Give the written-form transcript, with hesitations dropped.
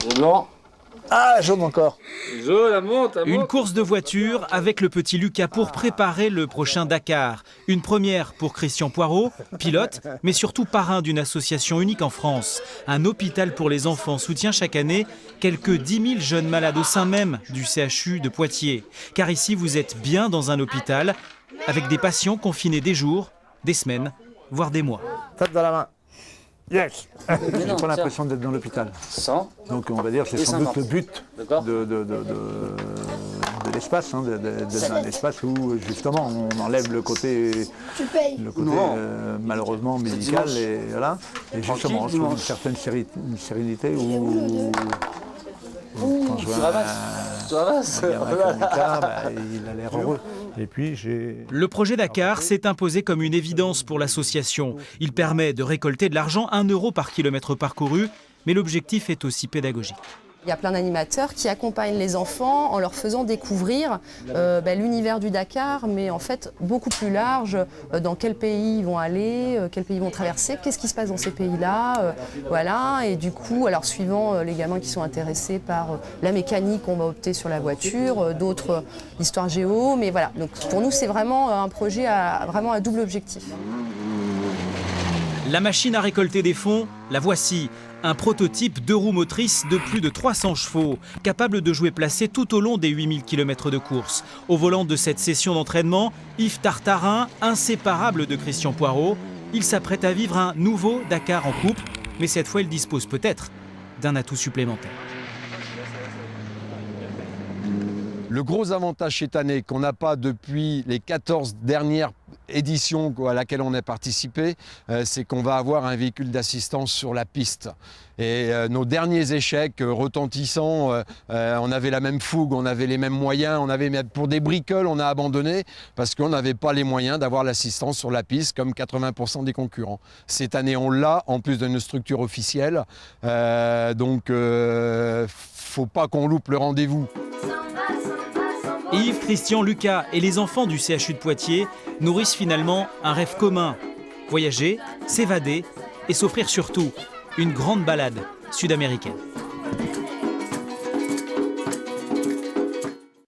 C'est blanc. Ah, jaune encore. Jaune, elle monte, elle monte. Une course de voiture avec le petit Lucas pour préparer le prochain Dakar. Une première pour Christian Poirot, pilote, mais surtout parrain d'une association unique en France. Un hôpital pour les enfants soutient chaque année quelques 10 000 jeunes malades au sein même du CHU de Poitiers. Car ici, vous êtes bien dans un hôpital avec des patients confinés des jours, des semaines, voire des mois. Tape dans la main. Yes. J'ai non, pas l'impression d'être dans l'hôpital. 100. Donc on va dire que c'est Et sans doute 50. le but D'accord. de l'espace, hein, d'être dans un espace où justement on enlève le côté, Non. malheureusement médical et voilà. Et justement on trouve une certaine sérénité où quand je Tu vois ramasses. un gamin comme Lucas, bah, il a l'air heureux. Et puis j'ai... Le projet Dakar s'est imposé comme une évidence pour l'association. Il permet de récolter de l'argent, 1 euro par kilomètre parcouru, mais l'objectif est aussi pédagogique. Il y a plein d'animateurs qui accompagnent les enfants en leur faisant découvrir l'univers du Dakar, mais en fait beaucoup plus large, dans quel pays ils vont aller, quel pays ils vont traverser, qu'est-ce qui se passe dans ces pays-là, voilà. Et du coup, alors suivant les gamins qui sont intéressés par la mécanique, on va opter sur la voiture, d'autres l'histoire géo, mais voilà. Donc pour nous, c'est vraiment un projet à double objectif. La machine à récolter des fonds, la voici. Un prototype 2 roues motrices de plus de 300 chevaux, capable de jouer placé tout au long des 8000 km de course. Au volant de cette session d'entraînement, Yves Tartarin, inséparable de Christian Poirot, il s'apprête à vivre un nouveau Dakar en couple, mais cette fois il dispose peut-être d'un atout supplémentaire. Le gros avantage cette année qu'on n'a pas depuis les 14 dernières éditions à laquelle on a participé, c'est qu'on va avoir un véhicule d'assistance sur la piste. Et nos derniers échecs retentissants, on avait la même fougue, on avait les mêmes moyens, pour des bricoles, on a abandonné parce qu'on n'avait pas les moyens d'avoir l'assistance sur la piste comme 80% des concurrents. Cette année, on l'a, en plus d'une structure officielle. Donc, faut pas qu'on loupe le rendez-vous. Yves, Christian, Lucas et les enfants du CHU de Poitiers nourrissent finalement un rêve commun. Voyager, s'évader et s'offrir surtout une grande balade sud-américaine.